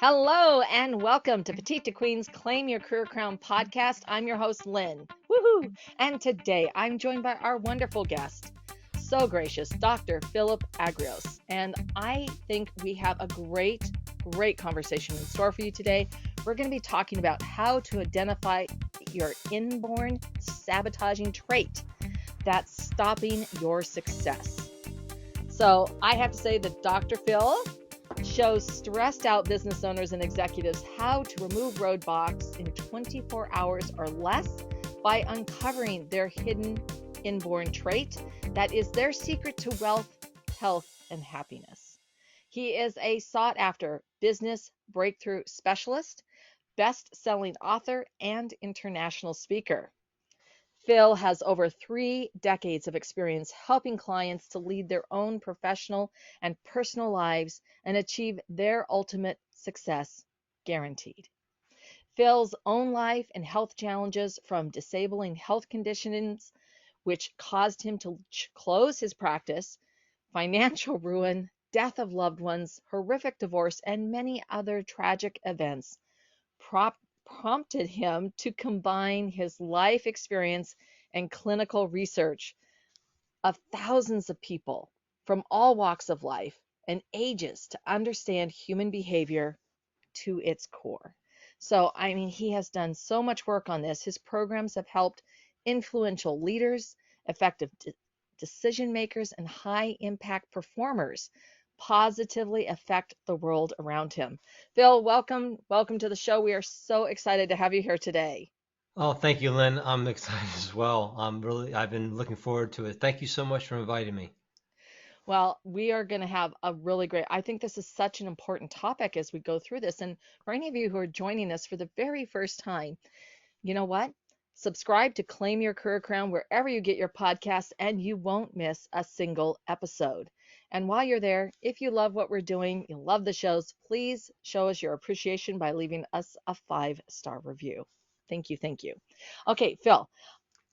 Hello and welcome to Petite to Queen's Claim Your Career Crown podcast. I'm your host, Lynn. Woohoo! And today I'm joined by our wonderful guest, so gracious, Dr. Philip Agrios. And I think we have a great conversation in store for you today. We're going to be talking about how to identify your inborn sabotaging trait that's stopping your success. So I have to say that Dr. Phil shows stressed out business owners and executives how to remove roadblocks in 24 hours or less by uncovering their hidden inborn trait that is their secret to wealth, health, and happiness. He is a sought-after business breakthrough specialist, best-selling author, and international speaker. Phil has over 3 decades of experience helping clients to lead their own professional and personal lives and achieve their ultimate success, guaranteed. Phil's own life and health challenges, from disabling health conditions which caused him to close his practice, financial ruin, death of loved ones, horrific divorce, and many other tragic events, prompted him to combine his life experience and clinical research of thousands of people from all walks of life and ages to understand human behavior to its core. So, he has done so much work on this. His programs have helped influential leaders, effective decision makers, and high impact performers positively affect the world around him. Phil, welcome to the show. We are so excited to have you here today. Oh, thank you, Lynn. I'm excited as well. I've been looking forward to it. Thank you so much for inviting me. Well, we are going to have a really great, I think this is such an important topic as we go through this. And for any of you who are joining us for the very first time, you know what? Subscribe to Claim Your Career Crown wherever you get your podcasts, and you won't miss a single episode. And while you're there, if you love what we're doing, you love the shows, please show us your appreciation by leaving us a 5-star review. Thank you. Thank you. Okay, Phil,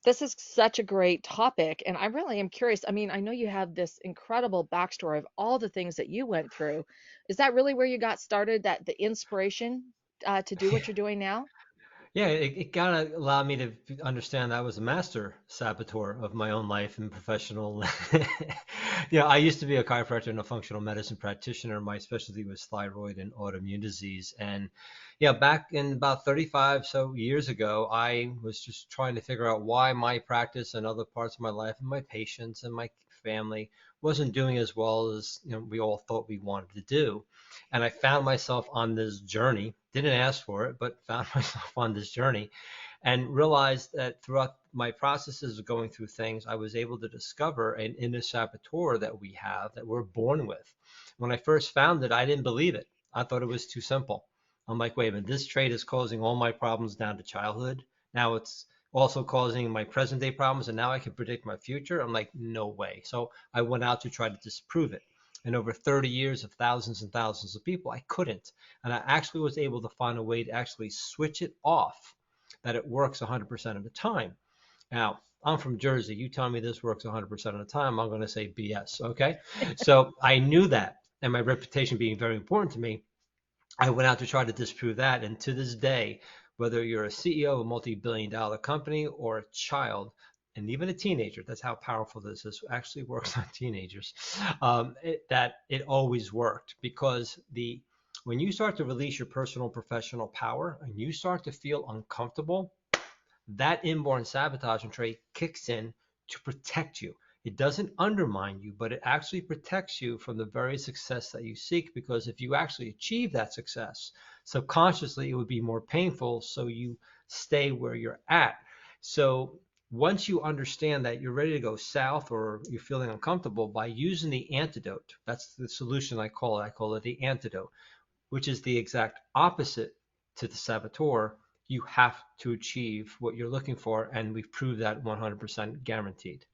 this is such a great topic, and I really am curious. I know you have this incredible backstory of all the things that you went through. Is that really where you got started, that the inspiration to do what you're doing now? Yeah, it kind of allowed me to understand I was a master saboteur of my own life and professional. I used to be a chiropractor and a functional medicine practitioner. My specialty was thyroid and autoimmune disease. And back in about 35 so years ago, I was just trying to figure out why my practice and other parts of my life and my patients and my family wasn't doing as well as we all thought we wanted to do. And I found myself on this journey, didn't ask for it, but found myself on this journey and realized that throughout my processes of going through things, I was able to discover an inner saboteur that we have, that we're born with. When I first found it, I didn't believe it. I thought it was too simple. I'm like, wait a minute, this trait is causing all my problems down to childhood. Now it's also causing my present day problems, and now I can predict my future. I'm like, no way. So I went out to try to disprove it. And over 30 years of thousands and thousands of people, I couldn't. And I actually was able to find a way to actually switch it off, that it works 100% of the time. Now, I'm from Jersey. You tell me this works 100% of the time, I'm going to say BS, okay? So I knew that, and my reputation being very important to me, I went out to try to disprove that. And to this day, whether you're a CEO of a multi-billion-dollar company or a child, and even a teenager, that's how powerful this is, actually works on teenagers, that it always worked. Because when you start to release your personal professional power and you start to feel uncomfortable, that inborn sabotaging trait kicks in to protect you. It doesn't undermine you, but it actually protects you from the very success that you seek. Because if you actually achieve that success, subconsciously it would be more painful, so you stay where you're at. So once you understand that you're ready to go south or you're feeling uncomfortable, by using the antidote, that's the solution I call it the antidote, which is the exact opposite to the saboteur. You have to achieve what you're looking for, and we've proved that 100% guaranteed.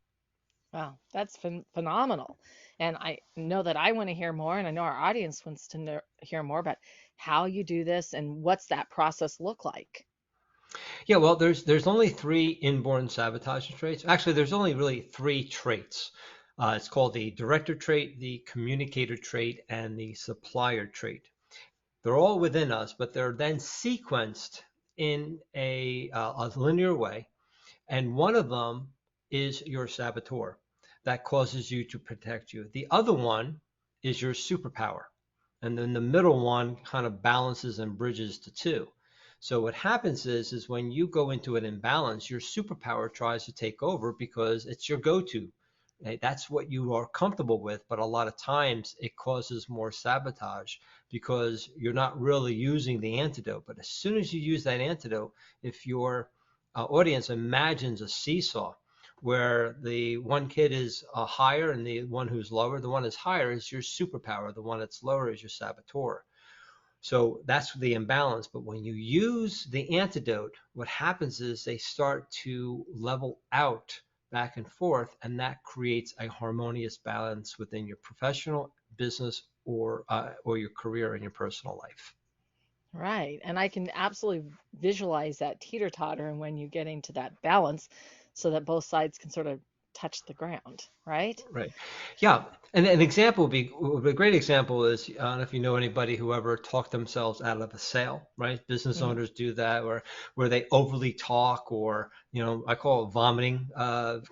Wow, that's phenomenal. And I know that I want to hear more, and I know our audience wants to hear more about how you do this and what's that process look like. Yeah, well, there's only three inborn sabotaging traits. Actually, there's only really three traits. It's called the director trait, the communicator trait, and the supplier trait. They're all within us, but they're then sequenced in a linear way. And one of them is your saboteur that causes you to protect you. The other one is your superpower. And then the middle one kind of balances and bridges the two. So what happens is when you go into an imbalance, your superpower tries to take over because it's your go-to. That's what you are comfortable with, but a lot of times it causes more sabotage because you're not really using the antidote. But as soon as you use that antidote, if your audience imagines a seesaw where the one kid is higher and the one who's lower, the one that's higher is your superpower, the one that's lower is your saboteur. So that's the imbalance. But when you use the antidote, what happens is they start to level out back and forth, and that creates a harmonious balance within your professional business or your career and your personal life. Right. And I can absolutely visualize that teeter-totter and when you get into that balance so that both sides can sort of touch the ground, right? Right. Yeah. And an example would be a great example is I don't know if you know anybody who ever talked themselves out of a sale, right? Business Hmm. owners do that, or where they overly talk, or I call it vomiting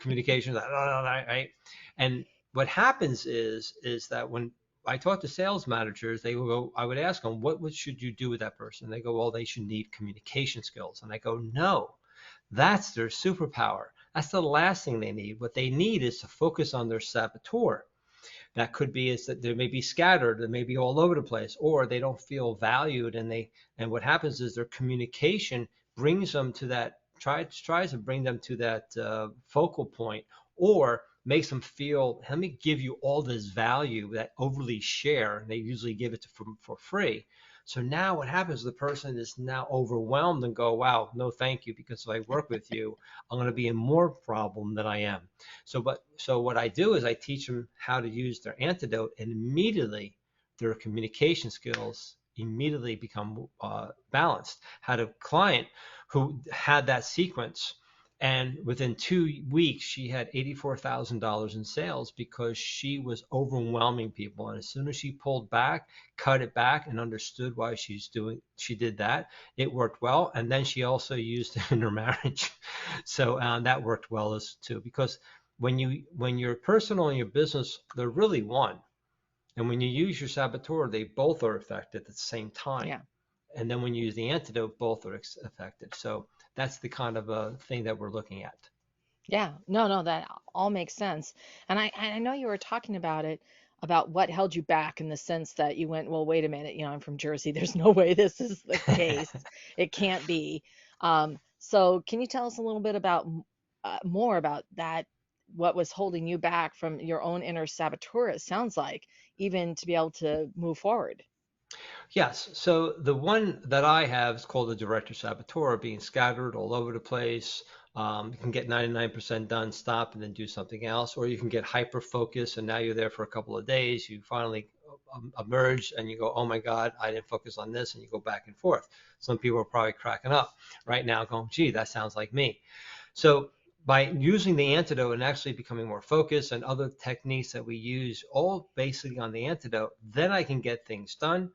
communication. Right? And what happens is that when I talk to sales managers, they will go, I would ask them, what should you do with that person? They go, well, they should need communication skills. And I go, no, that's their superpower. That's the last thing they need. What they need is to focus on their saboteur. That could be is that they may be scattered, they may be all over the place, or they don't feel valued, and what happens is their communication brings them to that tries to bring them to that focal point, or makes them feel, let me give you all this value that overly share. And they usually give it for free. So now what happens, the person is now overwhelmed and go, wow, no, thank you, because if I work with you, I'm going to be in more problem than I am. So what I do is I teach them how to use their antidote, and immediately their communication skills immediately become balanced. Had a client who had that sequence, and within 2 weeks, she had $84,000 in sales because she was overwhelming people. And as soon as she pulled back, cut it back, and understood why she did that, it worked well. And then she also used it in her marriage. So that worked well as too, because when your personal and your business, they're really one. And when you use your saboteur, they both are affected at the same time. Yeah. And then when you use the antidote, both are affected. So that's the kind of thing that we're looking at. Yeah. No, no, that all makes sense. And I know you were talking about it, about what held you back in the sense that you went, well, wait a minute, I'm from Jersey. There's no way this is the case. It can't be. So can you tell us a little bit about more about that, what was holding you back from your own inner saboteur, it sounds like, even to be able to move forward? Yes. So the one that I have is called the Director Saboteur, being scattered all over the place. You can get 99% done, stop, and then do something else, or you can get hyper focused, and now you're there for a couple of days. You finally emerge, and you go, "Oh my God, I didn't focus on this," and you go back and forth. Some people are probably cracking up right now, going, "Gee, that sounds like me." So by using the antidote and actually becoming more focused and other techniques that we use, all basically on the antidote, then I can get things done.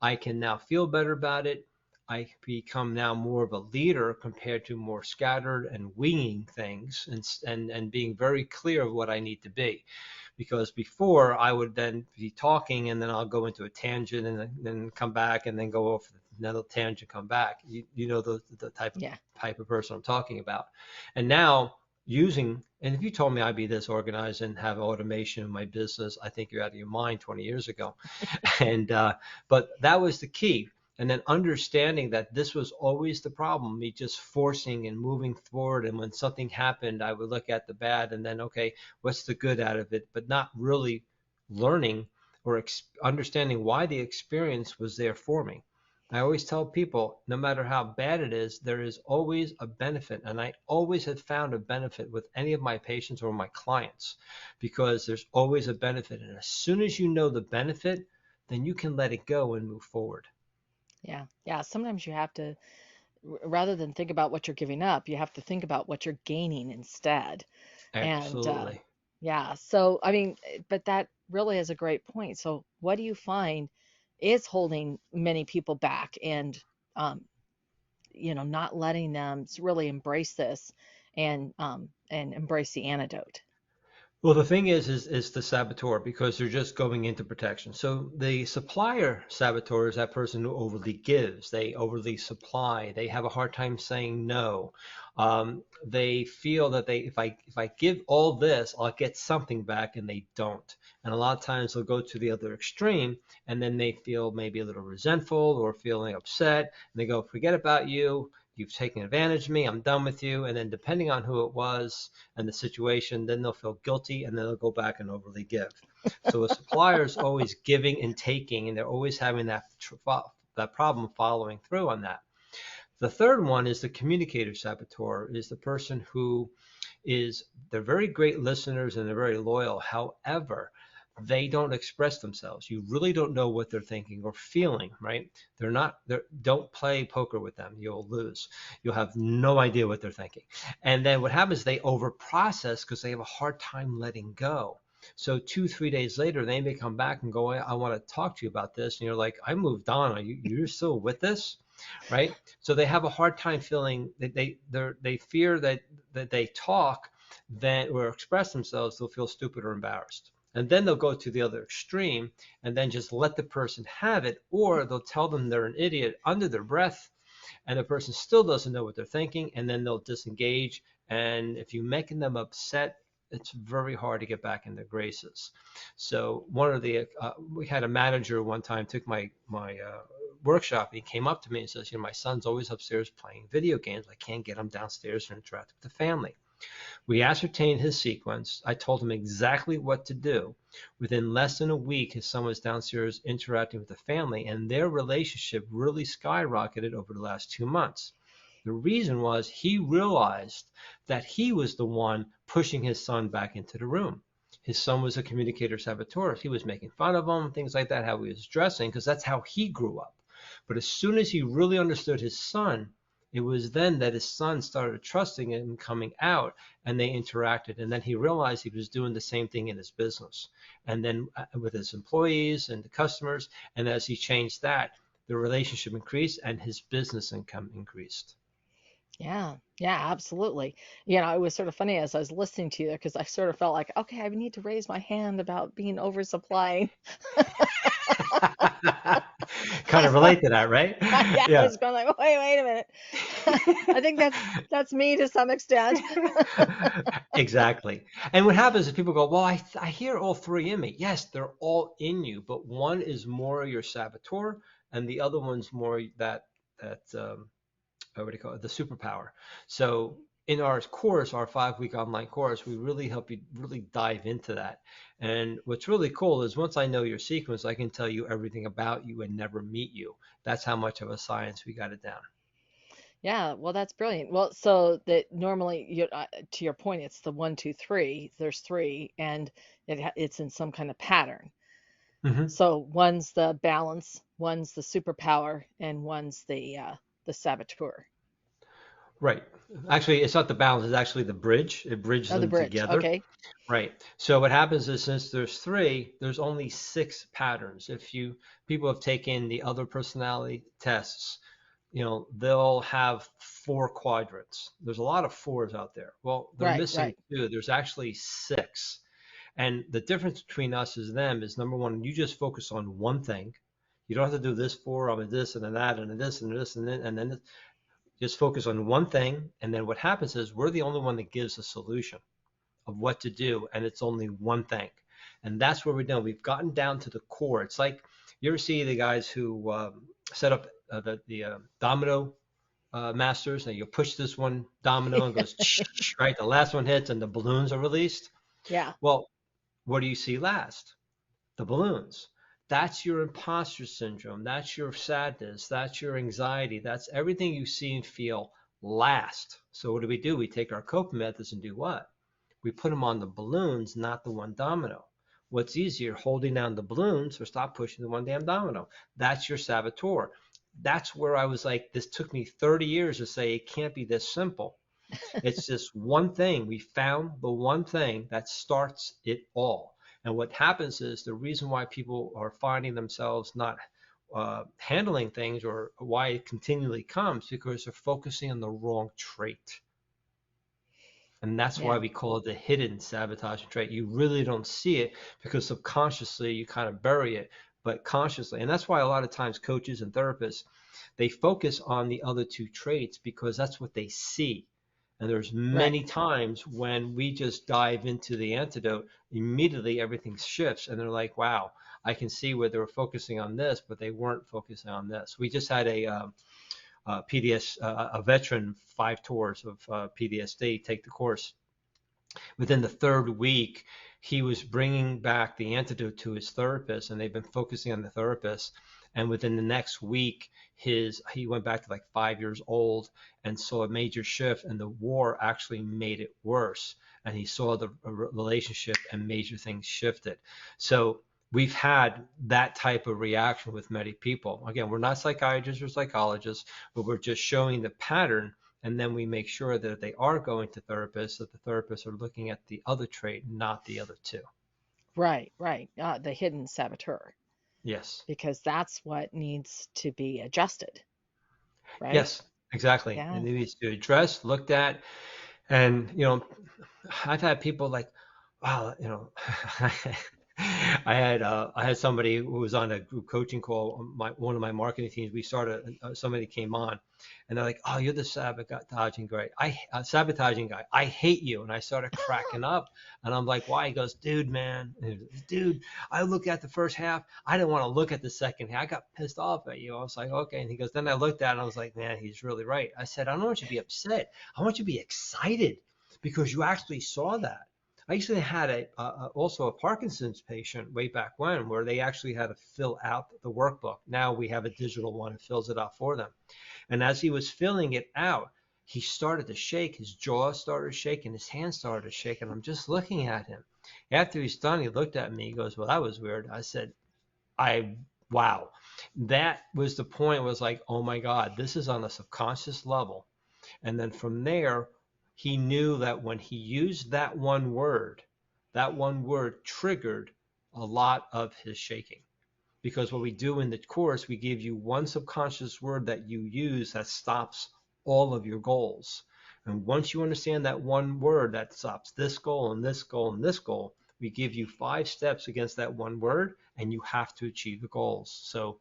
I can now feel better about it. I become now more of a leader compared to more scattered and winging things, and being very clear of what I need to be. Because before I would then be talking and then I'll go into a tangent and then come back and then go off another tangent, come back. You know the Yeah. type of person I'm talking about. And now and if you told me I'd be this organized and have automation in my business, I think you're out of your mind 20 years ago. And but that was the key. And then understanding that this was always the problem, me just forcing and moving forward. And when something happened, I would look at the bad and then, okay, what's the good out of it? But not really learning or understanding why the experience was there for me. I always tell people, no matter how bad it is, there is always a benefit. And I always have found a benefit with any of my patients or my clients, because there's always a benefit. And as soon as you know the benefit, then you can let it go and move forward. Yeah. Yeah. Sometimes you have to, rather than think about what you're giving up, you have to think about what you're gaining instead. And Absolutely. yeah, so I mean, but that really is a great point. So, what do you find is holding many people back, and not letting them really embrace this and embrace the antidote. Well, the thing is the saboteur because they're just going into protection. So the supplier saboteur is that person who overly gives, they overly supply, they have a hard time saying no. They feel that if I give all this, I'll get something back, and they don't. And a lot of times they'll go to the other extreme, and then they feel maybe a little resentful or feeling upset, and they go, forget about you. You've taken advantage of me. I'm done with you. And then depending on who it was and the situation, then they'll feel guilty, and then they'll go back and overly give. So a supplier is always giving and taking, and they're always having that problem following through on that. The third one is the communicator saboteur, is the person who they're very great listeners and they're very loyal. However, they don't express themselves. You really don't know what they're thinking or feeling, right? Don't play poker with them. You'll lose. You'll have no idea what they're thinking. And then what happens, they overprocess because they have a hard time letting go. So 2-3 days later, they may come back and go, I want to talk to you about this. And you're like, I moved on. You're still with this? Right? So they have a hard time feeling that they fear that they talk or express themselves, they'll feel stupid or embarrassed. And then they'll go to the other extreme and then just let the person have it, or they'll tell them they're an idiot under their breath, and the person still doesn't know what they're thinking, and then they'll disengage. And if you're making them upset, it's very hard to get back in their graces. So we had a manager one time took my workshop, and he came up to me and says, my son's always upstairs playing video games. I can't get him downstairs to interact with the family. We ascertained his sequence. I told him exactly what to do. Within less than a week, his son was downstairs interacting with the family, and their relationship really skyrocketed over the last 2 months. The reason was he realized that he was the one pushing his son back into the room. His son was a communicator saboteur. He was making fun of him, things like that, how he was dressing, because that's how he grew up. But as soon as he really understood his son, it was then that his son started trusting him, coming out, and they interacted. And then he realized he was doing the same thing in his business, and then with his employees and the customers. And as he changed that, the relationship increased and his business income increased. Yeah, yeah, absolutely. It was sort of funny as I was listening to you there, because I sort of felt like, okay, I need to raise my hand about being oversupplying. Kind of relate to that, right? Yeah, I Yeah. was going like, wait a minute. I think that's me to some extent. Exactly. And what happens is people go, well, I hear all three in me. Yes, they're all in you, but one is more your saboteur, and the other one's more what do you call it, the superpower. So in our course, our 5-week online course, we really help you really dive into that. And what's really cool is once I know your sequence, I can tell you everything about you and never meet you. That's how much of a science we got it down. Yeah, well, that's brilliant. Well, so that normally, to your point, it's the 1, 2, 3. There's three, and it's in some kind of pattern. Hmm. So one's the balance, one's the superpower, and one's the saboteur. Right. Actually, it's not the balance, it's actually the bridge. It bridges Oh, the them bridge. together. Okay. Right. So what happens is since there's three, there's only 6 patterns. If people have taken the other personality tests, they'll have 4 quadrants. There's a lot of 4s out there. Well, they're Right, missing right. 2. There's actually 6. And the difference between us and them is number one, you just focus on one thing. You don't have to do this 4, I'm this and then that and this and this and then just focus on one thing. And then what happens is we're the only one that gives a solution of what to do, and it's only one thing. And that's where we're done. We've gotten down to the core. It's like you ever see the guys who set up the domino masters, and you push this one domino and goes right. The last one hits, and the balloons are released. Yeah. Well, what do you see last? The balloons. That's your imposter syndrome. That's your sadness. That's your anxiety. That's everything you see and feel last. So what do? We take our coping methods and do what? We put them on the balloons, not the one domino. What's easier, holding down the balloons or stop pushing the one damn domino? That's your saboteur. That's where I was like, this took me 30 years to say it can't be this simple. It's just one thing. We found the one thing that starts it all. And what happens is the reason why people are finding themselves not handling things or why it continually comes, because they're focusing on the wrong trait. And that's why Yeah. we call it the hidden sabotaging trait. You really don't see it because subconsciously you kind of bury it, but consciously. And that's why a lot of times coaches and therapists, they focus on the other two traits because that's what they see. And there's Right. many times when we just dive into the antidote, immediately everything shifts and they're like, wow, I can see where they were focusing on this, but they weren't focusing on this. We just had PDS, a veteran, 5 tours of PTSD, take the course. Within the third week, he was bringing back the antidote to his therapist, and they've been focusing on the therapist. And within the next week, he went back to like 5 years old and saw a major shift, and the war actually made it worse. And he saw the relationship and major things shifted. So we've had that type of reaction with many people. Again, we're not psychiatrists or psychologists, but we're just showing the pattern. And then we make sure that if they are going to therapists, that the therapists are looking at the other trait, not the other two. Right. Right. The hidden saboteur, Yes. because that's what needs to be adjusted. Right. Yes, exactly. Yeah. And it needs to be addressed, looked at. And, I've had people like, wow, I had somebody who was on a group coaching call. One of my marketing teams. We started. Somebody came on, and they're like, "Oh, you're the sabotaging guy. Sabotaging guy. I hate you." And I started cracking up, and I'm like, "Why?" He goes, "Dude, man, dude. I looked at the first half. I didn't want to look at the second half. I got pissed off at you." I was like, "Okay." And he goes, "Then I looked at it, and I was like, man, he's really right." I said, "I don't want you to be upset. I want you to be excited because you actually saw that." I actually had also a Parkinson's patient way back when, where they actually had to fill out the workbook. Now we have a digital one that fills it out for them. And as he was filling it out, he started to shake. His jaw started shaking. His hands started to shake. And I'm just looking at him. After he's done, he looked at me. He goes, "Well, that was weird." I said, wow. That was the point. It was like, oh my God, this is on a subconscious level. And then from there, he knew that when he used that one word triggered a lot of his shaking. Because what we do in the course, we give you one subconscious word that you use that stops all of your goals. And once you understand that one word that stops this goal and this goal and this goal, we give you 5 steps against that one word, and you have to achieve the goals. So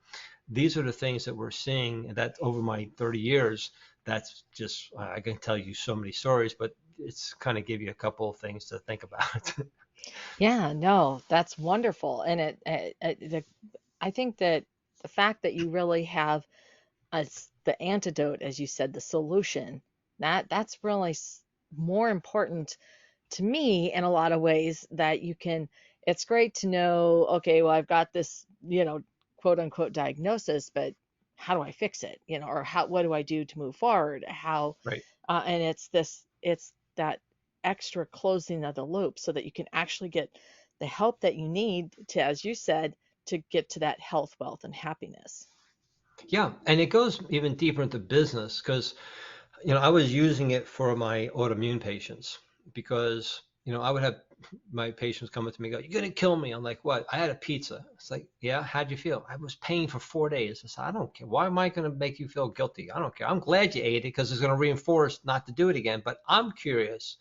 these are the things that we're seeing that over my 30 years. That's just, I can tell you so many stories, but it's kind of give you a couple of things to think about. Yeah. No, that's wonderful. And I think that the fact that you really have the antidote, as you said, the solution, that's really more important to me in a lot of ways, that you can, it's great to know, okay, well, I've got this, quote unquote diagnosis, but how do I fix it? Or what do I do to move forward? Right. And it's that extra closing of the loop so that you can actually get the help that you need to, as you said, to get to that health, wealth, and happiness. Yeah. And it goes even deeper into business because, I was using it for my autoimmune patients because, I would have my patients come up to me and go, "You're going to kill me." I'm like, "What?" "I had a pizza." It's like, "Yeah, how'd you feel?" "I was pain for 4 days." I said, "I don't care. Why am I going to make you feel guilty? I don't care. I'm glad you ate it because it's going to reinforce not to do it again. But I'm curious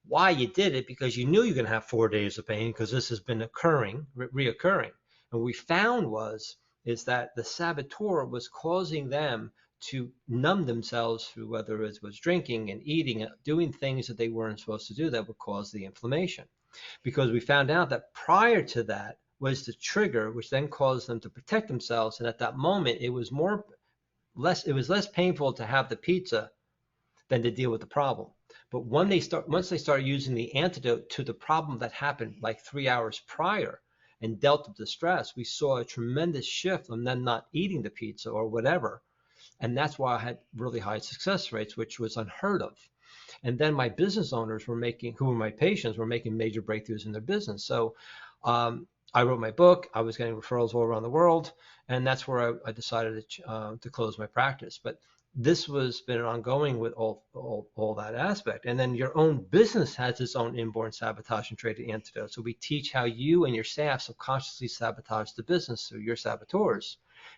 why you did it, because you knew you're going to have 4 days of pain because this has been reoccurring. And what we found is that the saboteur was causing them to numb themselves through whether it was drinking and eating, doing things that they weren't supposed to do that would cause the inflammation. Because we found out that prior to that was the trigger, which then caused them to protect themselves. And at that moment, it was less painful to have the pizza than to deal with the problem. But once they start using the antidote to the problem that happened like 3 hours prior and dealt with the stress, we saw a tremendous shift on them not eating the pizza or whatever. And that's why I had really high success rates, which was unheard of. And then my business owners who were my patients, were making major breakthroughs in their business. So I wrote my book. I was getting referrals all around the world, and that's where I decided to close my practice. But this was been ongoing with all that aspect. And then your own business has its own inborn sabotage and trait antidote. So we teach how you and your staff subconsciously sabotage the business through your saboteurs.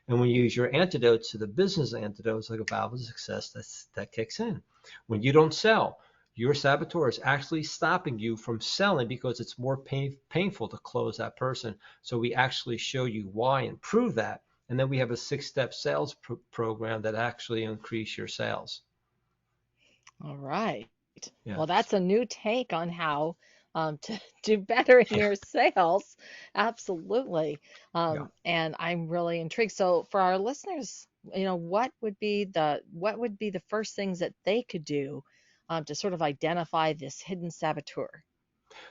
And when you use your antidotes to the business antidotes, like a valve of success, that kicks in. When you don't sell, your saboteur is actually stopping you from selling because it's more painful to close that person. So we actually show you why and prove that. And then we have a 6-step sales program that actually increase your sales. All right. Yeah. Well, that's a new take on how to do better in Yeah. your sales. Absolutely. Yeah. And I'm really intrigued. So for our listeners, what would be the first things that they could do to sort of identify this hidden saboteur?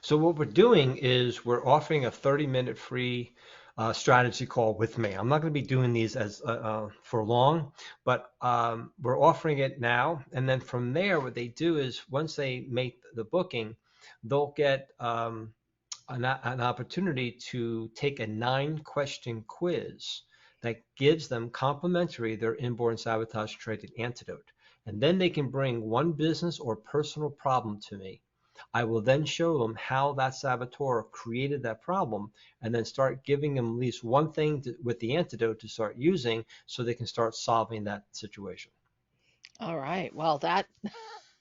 So what we're doing is we're offering a 30-minute free strategy call with me. I'm not going to be doing these as for long, but we're offering it now. And then from there, what they do is once they make the booking, they'll get an opportunity to take a 9-question quiz that gives them complimentary their inborn sabotage trait antidote. And then they can bring one business or personal problem to me. I will then show them how that saboteur created that problem and then start giving them at least one thing with the antidote to start using so they can start solving that situation. All right. Well, that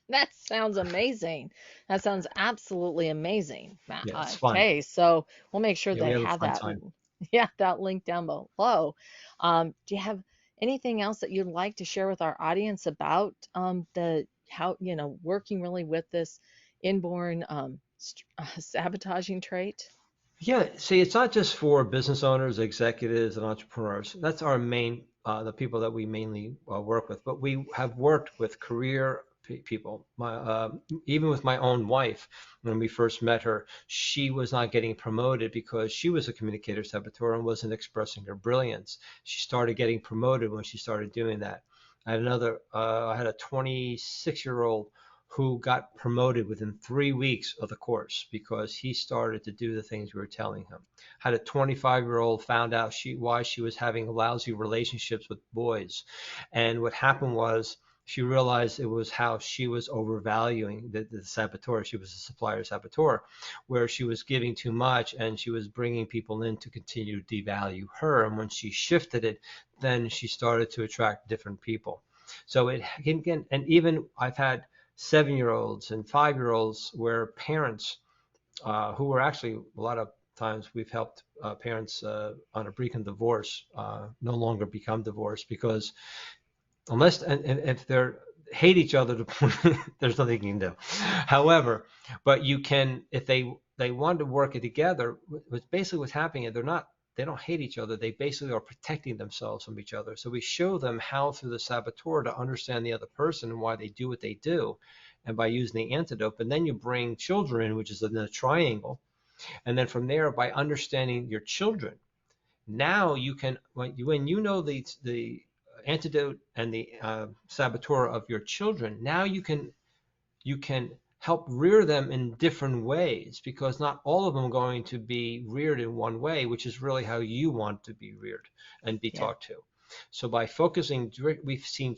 that sounds amazing. That sounds absolutely amazing. Yeah, it's fun. Okay, so we'll make sure Yeah, we they have a have fun that, time. yeah, that link down below. Do you have anything else that you'd like to share with our audience about the how, working really with this inborn sabotaging trait? Yeah, see, it's not just for business owners, executives, and entrepreneurs. That's our main, the people that we mainly work with. But we have worked with career people. Even with my own wife, when we first met her, she was not getting promoted because she was a communicator saboteur and wasn't expressing her brilliance. She started getting promoted when she started doing that. I had a 26-year-old who got promoted within 3 weeks of the course because he started to do the things we were telling him. Had a 25-year-old found out why she was having lousy relationships with boys. And what happened was she realized it was how she was overvaluing the saboteur. She was a supplier saboteur, where she was giving too much and she was bringing people in to continue to devalue her. And when she shifted it, then she started to attract different people. So it can, and even I've had 7-year-olds and 5-year-olds where parents who were actually a lot of times we've helped parents on a break and divorce no longer become divorced because unless and if they're hate each other, there's nothing you can do. However, but you can if they want to work it together. What's happening is they don't hate each other. They basically are protecting themselves from each other. So we show them how through the saboteur to understand the other person and why they do what they do, and by using the antidote. But then you bring children in, which is in a triangle, and then from there, by understanding your children, now you can when you know the antidote and the saboteur of your children, now you can help rear them in different ways because not all of them are going to be reared in one way, which is really how you want to be reared and be Yeah. taught to. So by focusing, we've seen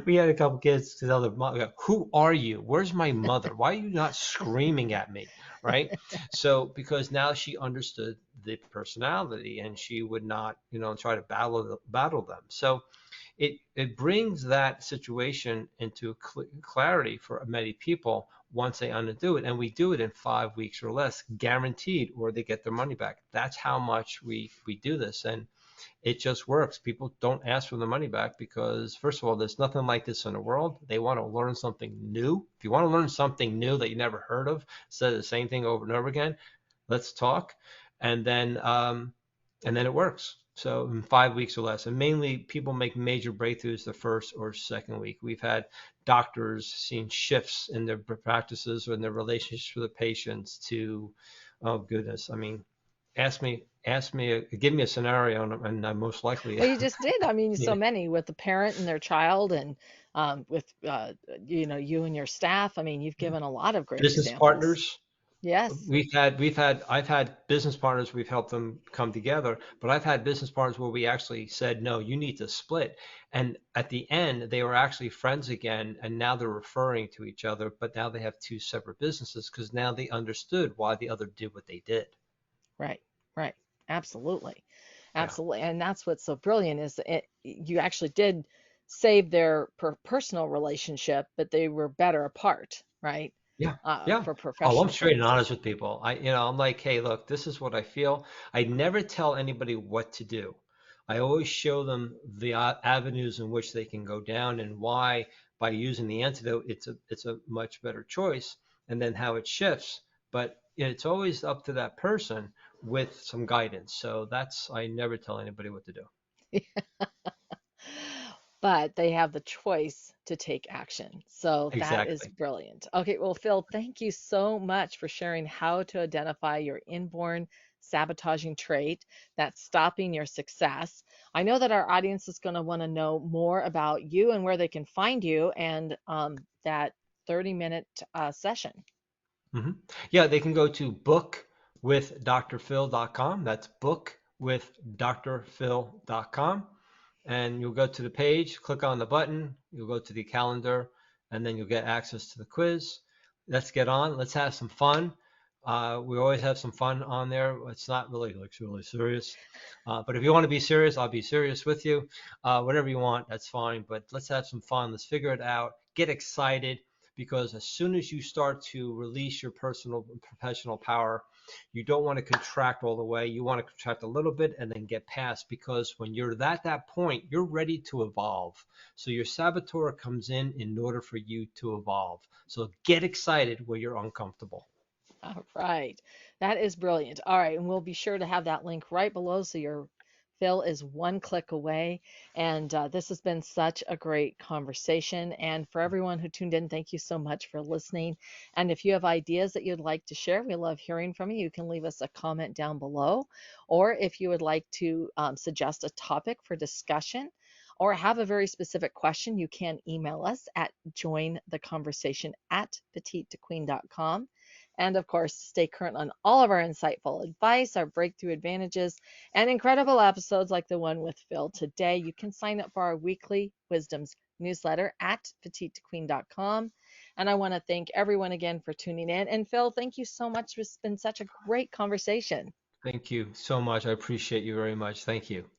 we had a couple kids tell their mom, "Who are you? Where's my mother? Why are you not screaming at me?" Right? So because now she understood the personality and she would not, try to battle them. So it brings that situation into clarity for many people once they undo it, and we do it in 5 weeks or less, guaranteed, or they get their money back. That's how much we do this, and it just works. People don't ask for the money back because, first of all, there's nothing like this in the world. They want to learn something new. If you want to learn something new that you never heard of, instead of the same thing over and over again, let's talk, and then it works. So in 5 weeks or less, and mainly people make major breakthroughs the first or second week. We've had doctors seeing shifts in their practices or in their relationships with the patients to, oh goodness, I mean, give me a scenario, and I most likely, Well, you just did. I mean, yeah. so many with the parent and their child, and with you and your staff. I mean, you've given a lot of great Business examples. partners. Yes. I've had business partners, we've helped them come together, but I've had business partners where we actually said, no, you need to split. And at the end, they were actually friends again, and now they're referring to each other, but now they have two separate businesses because now they understood why the other did what they did. Right. Right. Absolutely. Yeah. Absolutely. And that's what's so brilliant is you actually did save their personal relationship, but they were better apart, right? Yeah. Yeah. For Oh, I'm professional straight and purposes. honest with people. I'm like, hey, look, this is what I feel. I never tell anybody what to do. I always show them the avenues in which they can go down and why by using the antidote, it's a much better choice, and then how it shifts. But it's always up to that person with some guidance. So I never tell anybody what to do. But they have the choice to take action. So that is Exactly. brilliant. Okay, well, Phil, thank you so much for sharing how to identify your inborn sabotaging trait that's stopping your success. I know that our audience is going to want to know more about you and where they can find you and that 30-minute session. hmm Yeah, they can go to bookwithdrphil.com. That's bookwithdrphil.com. And you'll go to the page, click on the button, you'll go to the calendar, and then you'll get access to the quiz. Let's get on. Let's have some fun. We always have some fun on there. It's not really like really serious. But if you want to be serious, I'll be serious with you. Whatever you want, that's fine. But let's have some fun. Let's figure it out. Get excited because as soon as you start to release your personal and professional power, you don't want to contract all the way. You want to contract a little bit and then get past because when you're at that point, you're ready to evolve. So your saboteur comes in order for you to evolve. So get excited where you're uncomfortable. All right. That is brilliant. All right. And we'll be sure to have that link right below so your fill is one click away. And this has been such a great conversation. And for everyone who tuned in, thank you so much for listening. And if you have ideas that you'd like to share, we love hearing from you. You can leave us a comment down below. Or if you would like to suggest a topic for discussion, or have a very specific question, you can email us at jointheconversation@petitequeen.com. And of course, stay current on all of our insightful advice, our breakthrough advantages, and incredible episodes like the one with Phil today. You can sign up for our weekly Wisdoms newsletter at petitequeen.com. And I want to thank everyone again for tuning in. And Phil, thank you so much. It's been such a great conversation. Thank you so much. I appreciate you very much. Thank you.